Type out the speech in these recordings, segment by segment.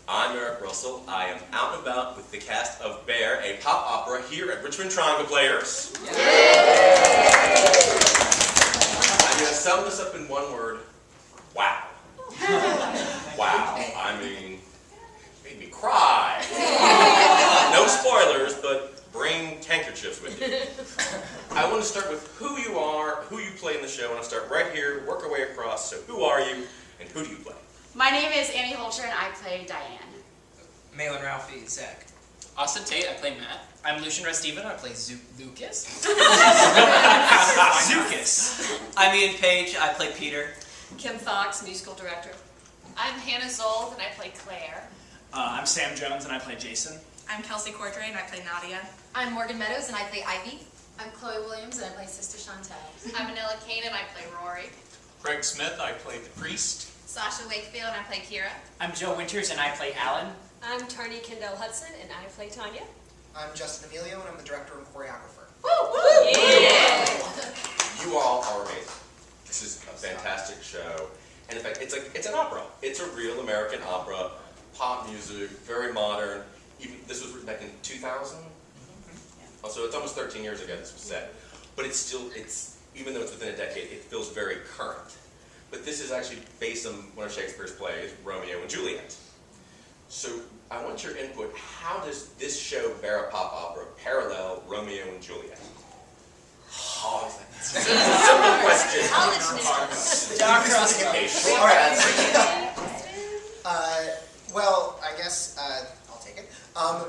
I'm Eric Russell. I am out and about with the cast of Bear, a pop opera here at Richmond Triangle Players. Yay! I'm going to sum this up in one word. Wow. Wow. I mean, made me cry. No spoilers, but bring handkerchiefs with you. I want to start with who you are, who you play in the show. I want to start right here, work our way across. So who are you, and who do you play? My name is Annie Hulcher, and I play Diane. Mahlon, Raoufi, Zach. Austin Tate, I play Matt. I'm Lucian Restivo, and I play Lucas. Lucas. I'm Ian Page, I play Peter. Kim Fox, musical director. I'm Hannah Zold, and I play Claire. I'm Sam Jones, and I play Jason. I'm Kelsey Cordrey, and I play Nadia. I'm Morgan Meadows, and I play Ivy. I'm Chloe Williams, and I play Sister Chantel. I'm Annella Kaine, and I play Rory. Greg Smith, I play the priest. Sasha Wakefield, and I play Kira. I'm Joe Winters, and I play Alan. I'm Tarnee Kendell Hudson, and I play Tanya. I'm Justin Amellio, and I'm the director and choreographer. Woo! Woo! Yeah! You all are amazing. This is a fantastic show. And in fact, it's an opera. It's a real American opera, pop music, very modern. Even this was written back in 2000. Oh, so it's almost 13 years ago this was set. But it's still, even though it's within a decade, it feels very current. But this is actually based on one of Shakespeare's plays, Romeo and Juliet. So I want your input. How does this show, Bear, a pop opera, parallel Romeo and Juliet? Oh, it's a simple question. Well, I guess I'll take it.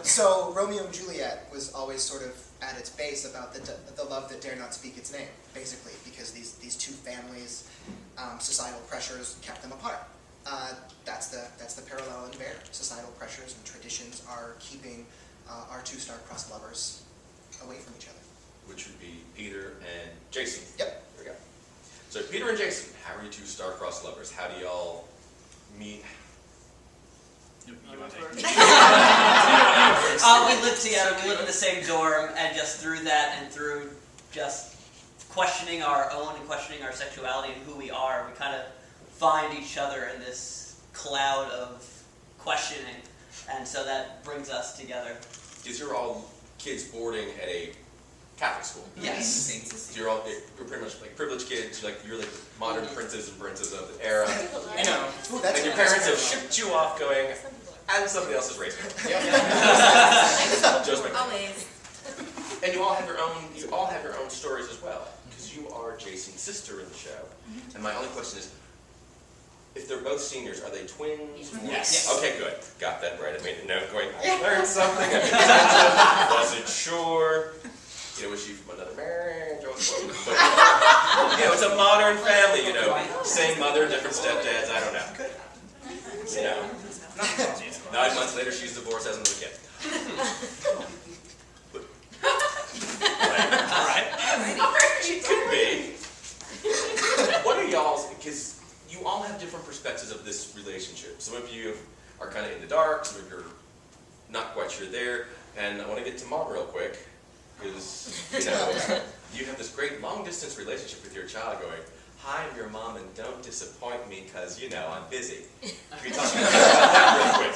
So Romeo and Juliet was always sort of at its base about the love that dare not speak its name, basically, because these two families, societal pressures kept them apart. That's the parallel in Bear. Societal pressures and traditions are keeping our two star-crossed lovers away from each other. Which would be Peter and Jason. Yep. There we go. So Peter and Jason, how are you two star-crossed lovers? How do y'all meet? You want to take it? We live together, we live in the same dorm, and just through that and through just questioning our own and questioning our sexuality and who we are, we kind of find each other in this cloud of questioning, and so that brings us together. Because you're all kids boarding at a Catholic school. Yes. So you're pretty much like privileged kids. You're like the modern princes and princesses of the era. You know. Ooh, And your parents have shipped you off going, and somebody else is raising you. Just like Always. And you all have your own stories as well, because you are Jason's sister in the show. And my only question is, if they're both seniors, are they twins? Yes. Okay, good. Got that right. I made a note going, I learned something. I wasn't sure. You know, was she from another marriage? But, it's a modern family, Same mother, different stepdads, I don't know. 9 months later, she's divorced, has another kid. Right. She could be. What are y'all's, because you all have different perspectives of this relationship. Some of you are kind of in the dark, some of you are not quite sure there, and I want to get to Mom real quick, because, you have this great long-distance relationship with your child going, hi, I'm your mom, and don't disappoint me, because, I'm busy. Can you talk about that real quick?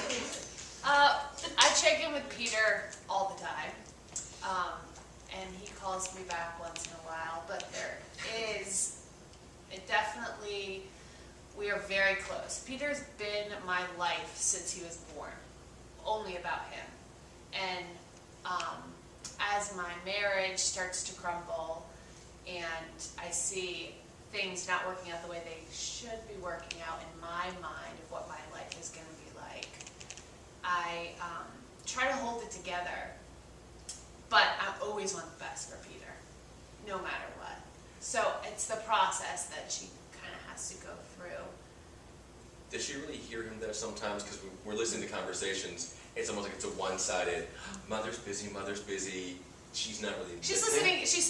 I check in with Peter all the time, and he calls me back once in a while, but we are very close. Peter's been my life since he was born, only about him. And as my marriage starts to crumble, and I see things not working out the way they should be working out in my mind of what my life is going to be like, I try to hold it together, but I always want the best for Peter, no matter what. So it's the process that she kind of has to go through. Does she really hear him though sometimes? Because we're listening to conversations, it's almost like it's a one-sided, mother's busy, she's not really She's listening, she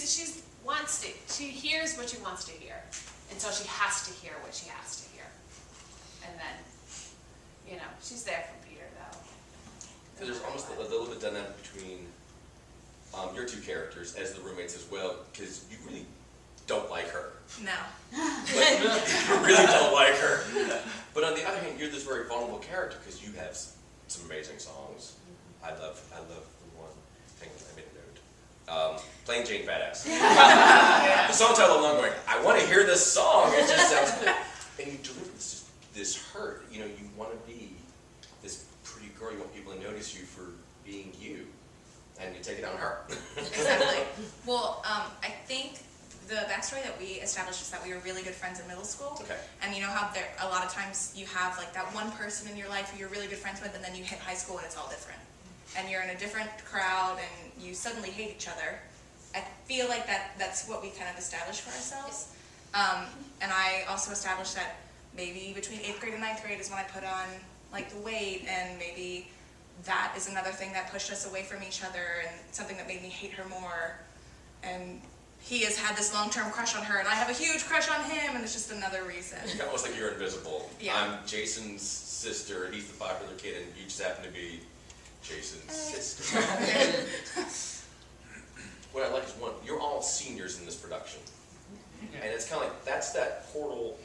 wants to, she hears what she wants to hear, and so she has to hear what she has to hear. And then, she's there for Peter though. So there's almost a little bit dynamic between your two characters as the roommates as well, because you really don't like her. No. You really don't like her. But on the other hand, you're this very vulnerable character because you have some amazing songs. I love the one. Hang on, I made a note. Plain Jane Badass. The song title alone, going, I want to hear this song. It just sounds good. And you deliver this hurt. You know, you want to be this pretty girl. You want people to notice you for being you, and you take it on her. Exactly. Well, I think the backstory that we established is that we were really good friends in middle school. Okay. And you know how there a lot of times you have like that one person in your life who you're really good friends with, and then you hit high school and it's all different. And you're in a different crowd and you suddenly hate each other. I feel like that's what we kind of established for ourselves. And I also established that maybe between 8th grade and 9th grade is when I put on like the weight, and maybe that is another thing that pushed us away from each other and something that made me hate her more. And he has had this long-term crush on her, and I have a huge crush on him, and it's just another reason. It's almost like you're invisible. Yeah. I'm Jason's sister, he's the popular kid, and you just happen to be Jason's sister. What I like is, one, you're all seniors in this production. And it's kind of like, that's that portal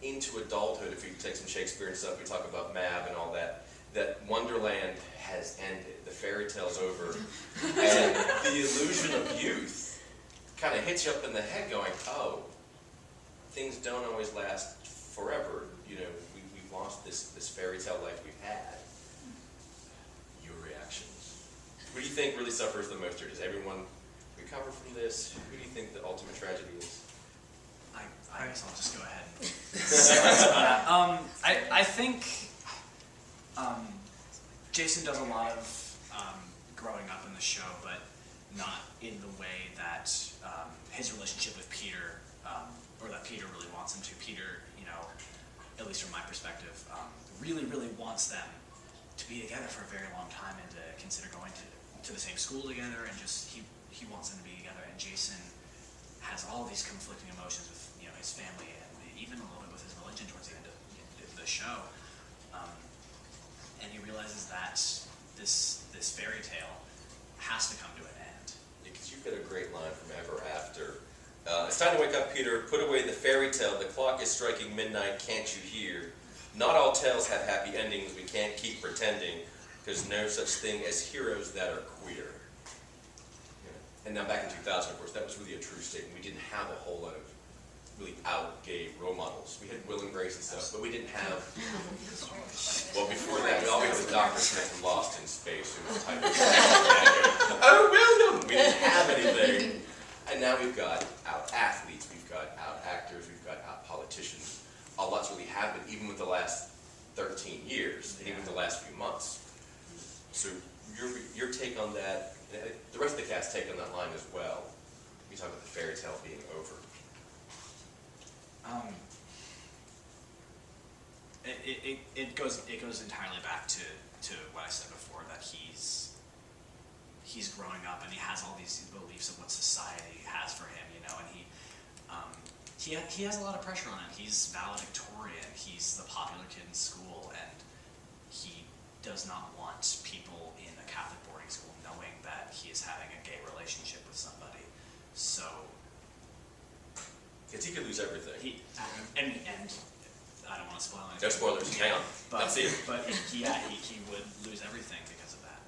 into adulthood. If you take some Shakespeare and stuff, we talk about Mab and all that, that Wonderland has ended, the fairy tale's over, and the illusion of youth kind of hits you up in the head going, oh, things don't always last forever. You know, we've lost this fairy tale life we've had. Your reactions. Who do you think really suffers the most here? Does everyone recover from this? Who do you think the ultimate tragedy is? I guess I'll just go ahead. I think Jason does a lot of growing up in the show, but not in the way that his relationship with Peter, or that Peter really wants him to. Peter, you know, at least from my perspective, really, really wants them to be together for a very long time and to consider going to the same school together, and just he wants them to be together. And Jason has all these conflicting emotions with, you know, his family and even a little bit with his religion towards the end of the show. And he realizes that this fairy tale has to come to an end. Because you've got a great line from Ever After. It's time to wake up, Peter. Put away the fairy tale. The clock is striking midnight. Can't you hear? Not all tales have happy endings. We can't keep pretending. There's no such thing as heroes that are queer. Yeah. And now back in 2000, of course, that was really a true statement. We didn't have a whole lot of really out gay role models. We had Will and Grace and stuff, but we didn't have. Well, before that, we always had Dr. Smith from Lost in Space, who was typing. Oh, William! We didn't have anything. And now we've got out athletes, we've got out actors, we've got out politicians. A lot's really happened, even with the last 13 years, and even the last few months. So your take on that, the rest of the cast take on that line as well. You talk about the fairy tale being over. It goes entirely back to what I said before, that he's growing up and he has all these beliefs of what society has for him, you know, and he has a lot of pressure on him. He's valedictorian, he's the popular kid in school, and he does not want people in a Catholic boarding school knowing that he is having a gay relationship with somebody. So because he could lose everything. And I don't want to spoil anything. No spoilers. Hang on. But, Let's see it. But he would lose everything because of that.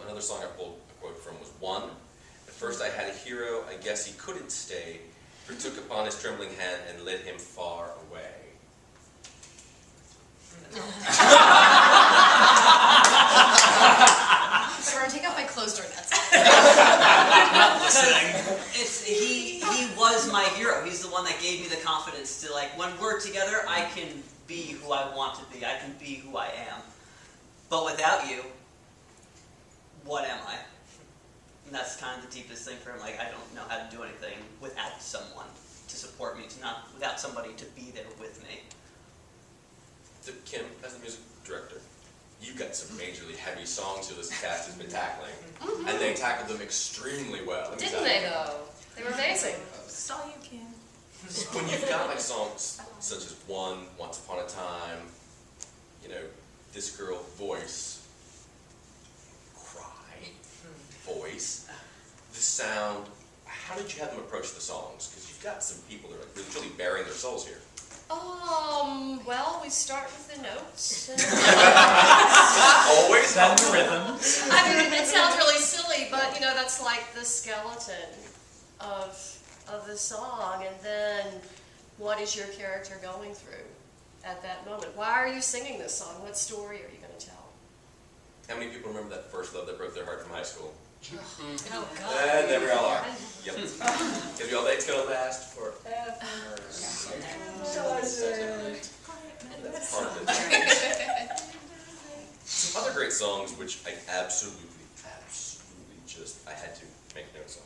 Another song I pulled a quote from was One. At first I had a hero, I guess he couldn't stay, for took upon his trembling hand and led him far away. Sorry, take off my clothes during that song. Not listening. He was my hero. He's the one that gave me the confidence to, like, when we're together, I can be who I want to be. I can be who I am. But without you, what am I? And that's kind of the deepest thing for him. Like, I don't know how to do anything without someone to support me, without somebody to be there with me. So Kim, as the music director, you've got some majorly heavy songs who this cast has been tackling, and they tackled them extremely well. Didn't they, though? They were amazing. Saw you, Kim. When you've got like songs such as One, Once Upon a Time, you know, This Girl, Voice, Cry, Voice, the sound, how did you have them approach the songs? Because you've got some people that are like really bearing their souls here. Well, we start with the notes. Always That's the rhythm. I mean, it sounds really silly, but you know, that's like the skeleton of the song. And then, what is your character going through at that moment? Why are you singing this song? What story are you going to tell? How many people remember that first love that broke their heart from high school? Oh God. And there we all are. Yep. Because we all think it's gonna last forever. That's part of it. Some other great songs which I absolutely just, I had to make notes on.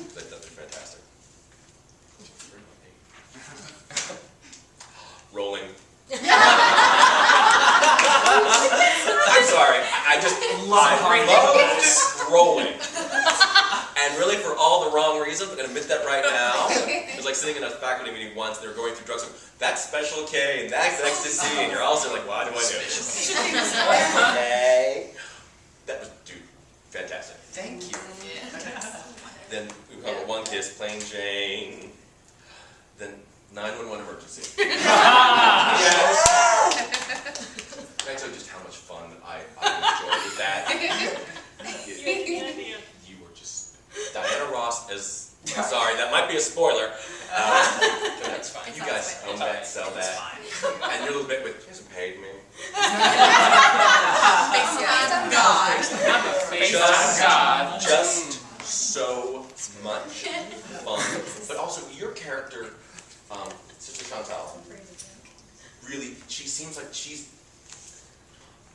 Because I thought they're fantastic. Rolling. I'm sorry, I just loved Rolling. And really for all the wrong reasons, I'm going to admit that right now. It was like sitting in a faculty meeting once, they were going through drugs, like, that's Special K, and that's ecstasy, and you're also like, why do I know this? Okay. That was, dude, fantastic. Thank you. Then we have a One Kiss, Plain Jane. Then 911 Emergency. Yes. Can I tell you just how much fun I enjoyed with that? You were just Diana Ross as. Sorry, that might be a spoiler. That's fine. You guys own that, sell that, and your little bit with. He hasn't paid me. Just so much fun. But also your character, Sister Chantal. Really, she seems like she's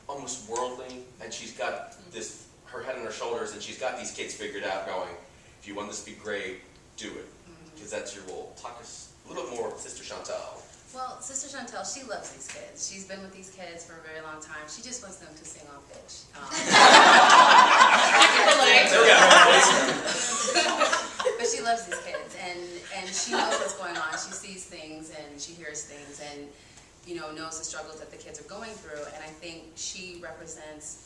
almost worldly, and she's got this, her head on her shoulders, and she's got these kids figured out going, if you want this to be great, do it. Because that's your role. Talk us a little bit more of Sister Chantal. Well, Sister Chantel, she loves these kids. She's been with these kids for a very long time. She just wants them to sing on pitch. But she loves these kids, and she knows what's going on. She sees things, and she hears things, and knows the struggles that the kids are going through. And I think she represents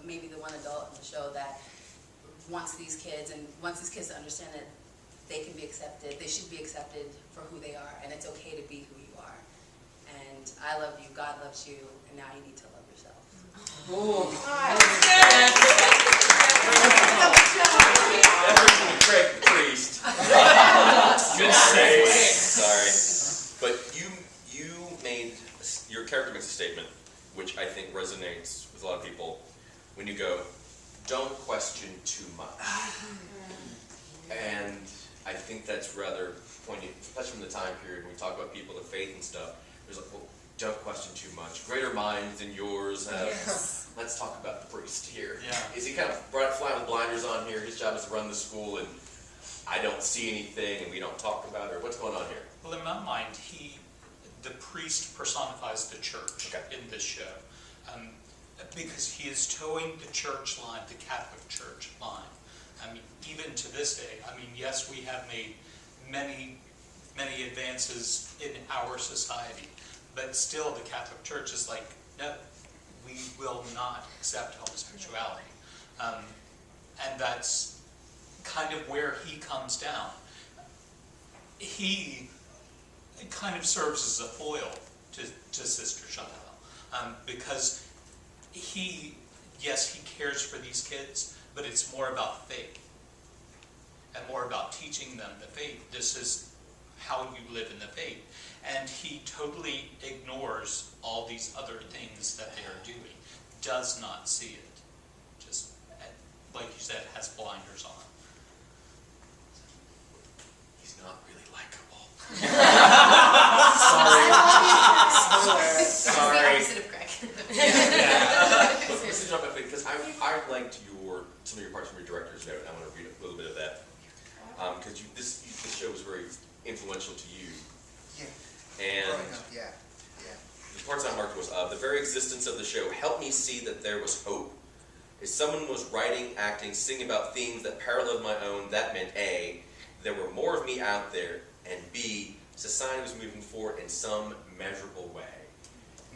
maybe the one adult in the show that wants these kids to understand that they can be accepted, they should be accepted for who they are, and it's okay to be who you are. And I love you, God loves you, and now you need to love yourself. Craig the priest. Good save. Sorry. But you made, your character makes a statement, which I think resonates with a lot of people, when you go, don't question too much. And I think that's rather poignant, especially from the time period when we talk about people of faith and stuff. There's like, well, don't question too much. Greater minds than yours have. Yes. Let's talk about the priest here. Yeah. Is he kind of flying with blinders on here? His job is to run the school, and I don't see anything, and we don't talk about it. Or what's going on here? Well, in my mind, the priest personifies the church in this show. Because he is towing the church line, the Catholic Church line. I mean, even to this day, yes, we have made many, many advances in our society, but still the Catholic Church is like, no, we will not accept homosexuality. And that's kind of where he comes down. He kind of serves as a foil to Sister Chantal, because he cares for these kids, but it's more about faith and more about teaching them the faith. This is how you live in the faith. And he totally ignores all these other things that they are doing, does not see it. Just, like you said, has blinders on. He's not really likable. Sorry. The opposite of Greg. Listen, jump back because I liked some of your parts from your director's note. I want to read a little bit of that because this show was very influential to you. Yeah. And yeah. the parts I marked was the very existence of the show helped me see that there was hope. If someone was writing, acting, singing about themes that paralleled my own, that meant A, there were more of me out there, and B, society was moving forward in some measurable way.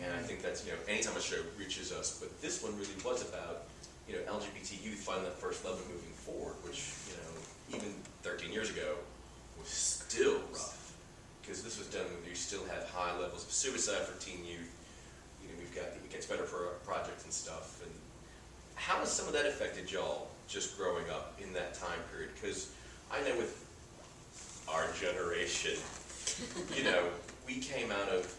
And I think that's, anytime a show reaches us, but this one really was about, LGBT youth finding that first love and moving forward, which, even 13 years ago was still rough. Because this was done when you still have high levels of suicide for teen youth. We we've got, it gets better for projects and stuff. And how has some of that affected y'all just growing up in that time period? Because I know with our generation, you know, we came out of,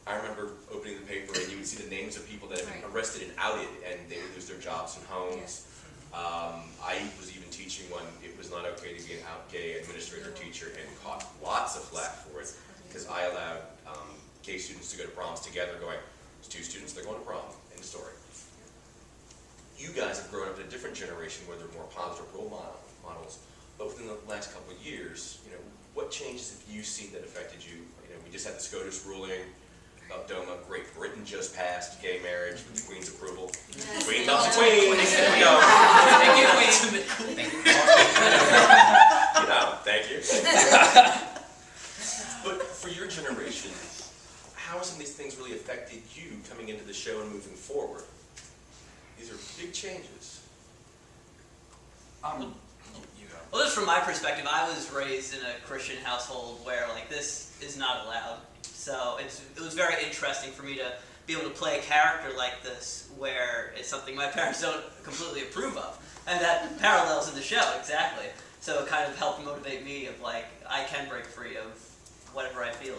I remember opening the paper and you would see the names of people that had been arrested and outed and they would lose their jobs and homes. I was even teaching when it was not okay to be an out gay administrator teacher and caught lots of flack for it because I allowed gay students to go to proms together going, it's two students, they're going to prom, end of story. You guys have grown up in a different generation where there are more positive role models, but within the last couple of years, you know, what changes have you seen that affected you? You know, we just had the SCOTUS ruling about DOMA. Great Britain just passed gay marriage with the Queen's approval. Queen loves the Queen. There we go. Thank you, Queen. You know, thank you. But for your generation, how have some of these things really affected you coming into the show and moving forward? These are big changes. You go. Well, just from my perspective, I was raised in a Christian household where like this is not allowed. So it was very interesting for me to be able to play a character like this where it's something my parents don't completely approve of. And that parallels in the show, exactly. So it kind of helped motivate me of like, I can break free of whatever I feel.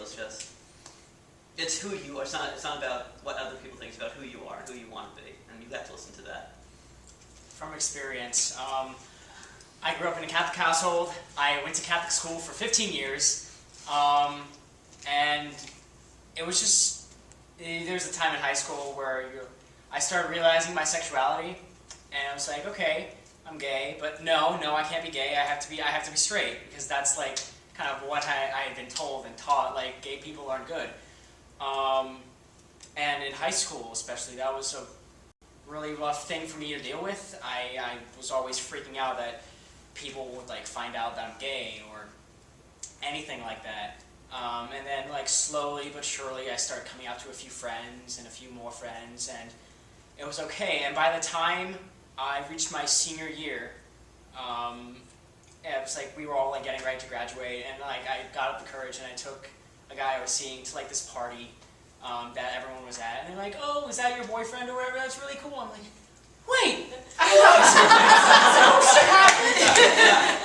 It's who you are. It's not about what other people think. It's about who you are, who you want to be. And you have to listen to that. From experience, I grew up in a Catholic household. I went to Catholic school for 15 years. And it was just, there's a time in high school where I started realizing my sexuality, and I was like, okay, I'm gay, but no, I can't be gay. I have to be straight, because that's like kind of what I had been told and taught, like gay people aren't good. And in high school especially, that was a really rough thing for me to deal with. I was always freaking out that people would like find out that I'm gay or anything like that. And then like slowly but surely I started coming out to a few friends and a few more friends, and it was okay. And by the time I reached my senior year, it was like we were all like getting ready to graduate, and like I got up the courage and I took a guy I was seeing to like this party that everyone was at, and they're like, "Oh, is that your boyfriend or whatever? That's really cool." I'm like, "Wait!"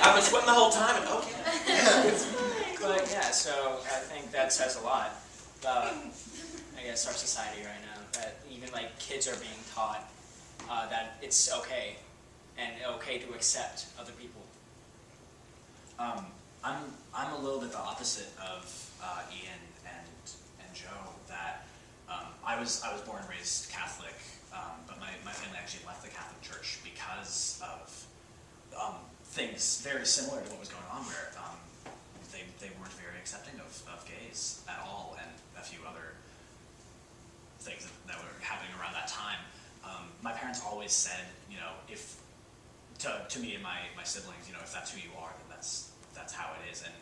I've been sweating the whole time, and okay. But yeah, so I think that says a lot about, I guess, our society right now. That even like kids are being taught that it's okay and okay to accept other people. I'm a little bit the opposite of Ian and Joe. That I was born and raised Catholic, but my family actually left the Catholic Church because of things very similar to what was going on, where they weren't very accepting of gays at all, and a few other things that were happening around that time. My parents always said, you know, if to me and my siblings, you know, if that's who you are, then that's how it is. And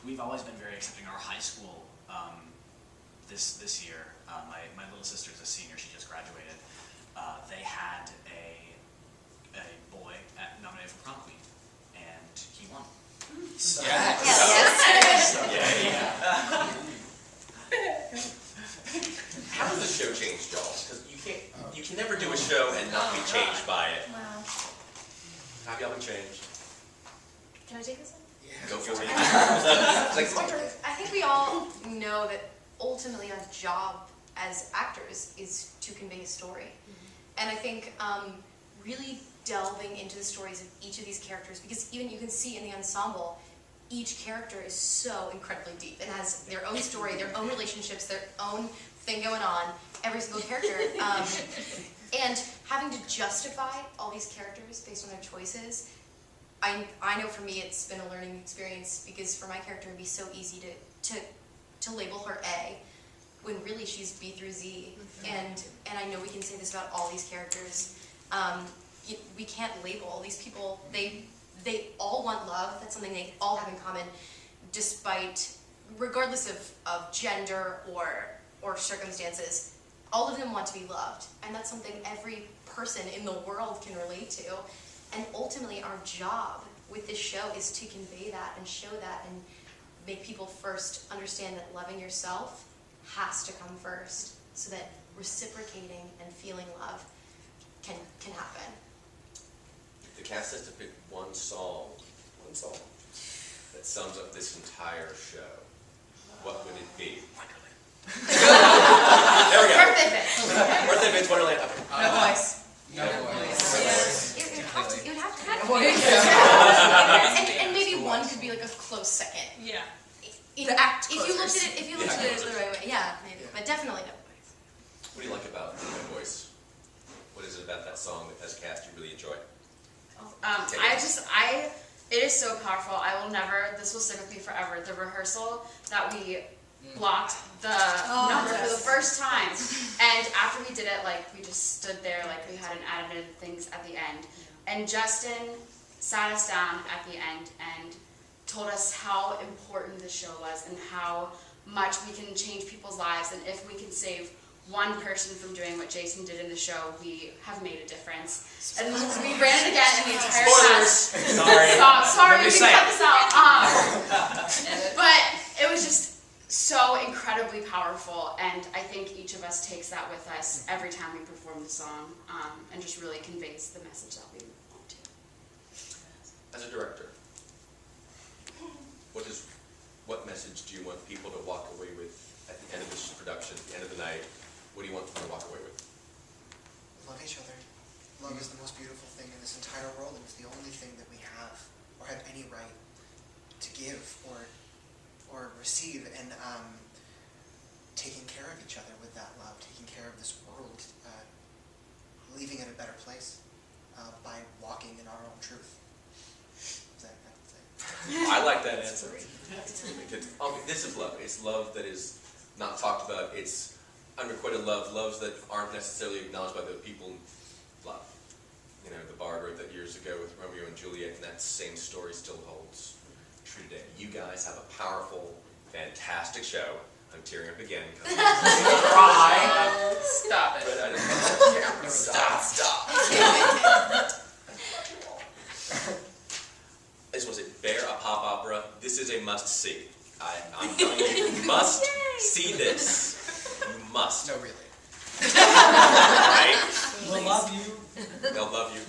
we've always been very accepting. Our high school this year, my little sister's a senior; she just graduated. They had a boy nominated for prom queen, and he won. So, Yes. How has the show changed y'all? Because you can never do a show and not be changed by it. Wow. How have y'all been changed? Can I take this one? Yeah. Go for it. Like, it's my turn. I think we all know that ultimately our job as actors is to convey a story. And I think really delving into the stories of each of these characters, because even you can see in the ensemble, each character is so incredibly deep and has their own story, their own relationships, their own thing going on, every single character. And having to justify all these characters based on their choices, I know for me it's been a learning experience, because for my character it'd be so easy to label her A, when really she's B through Z. And I know we can say this about all these characters. We can't label all these people. They all want love. That's something they all have in common, regardless of gender or circumstances. All of them want to be loved, and that's something every person in the world can relate to. And ultimately, our job with this show is to convey that and show that and make people first understand that loving yourself has to come first so that reciprocating and feeling love can happen. If the cast has to pick one song that sums up this entire show, what would it be? There we go. Birthday Bitch. Birthday Bitch, Wonderland. No voice. No voice. It would have to have and maybe one could be like a close second. Yeah. If you looked at it the right way, yeah, maybe. But definitely no voice. What do you like about No Voice? What is it about that song that as a cast you really enjoy? It is so powerful. I will never, this will stick with me forever. The rehearsal that we blocked the number for the first time. And after we did it, like, we just stood there, like, we hadn't added things at the end. And Justin sat us down at the end and told us how important the show was and how much we can change people's lives, and if we can save one person from doing what Jason did in the show, we have made a difference. And we ran it again in the entire cast. Sorry, we can cut this out. But it was just so incredibly powerful, and I think each of us takes that with us every time we perform the song, and just really conveys the message that we want to. As a director, what message do you want people to walk away with at the end of this production, at the end of the night? What do you want them to walk away with? Love each other. Love is the most beautiful thing in this entire world, and it's the only thing that we have, or have any right to give, or receive, and taking care of each other with that love, taking care of this world, leaving it a better place by walking in our own truth. I like that answer. This is love. It's love that is not talked about. It's unrequited love, loves that aren't necessarily acknowledged by the people love. You know, the Bard wrote that years ago with Romeo and Juliet, and that same story still holds true today. You guys have a powerful, fantastic show. I'm tearing up again. Cry. Stop it. Stop. I just want to say, Bear, a pop opera. This is a must-see. I'm telling you, you must see this. You must. No, really. Right? We'll love you. They'll love you.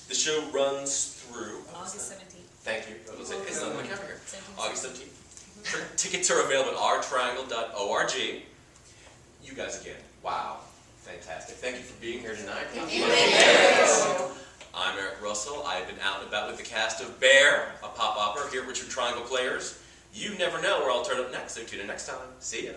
The show runs through August 17th. Thank you. It's not on the camera here. August 17th. Tickets are available at rtriangle.org. You guys again. Wow. Fantastic. Thank you for being here tonight. Thank you. I'm Eric Russell. I've been out and about with the cast of Bear, a pop opera here at Richmond Triangle Players. You never know where I'll turn up next, so tune in next time. See ya.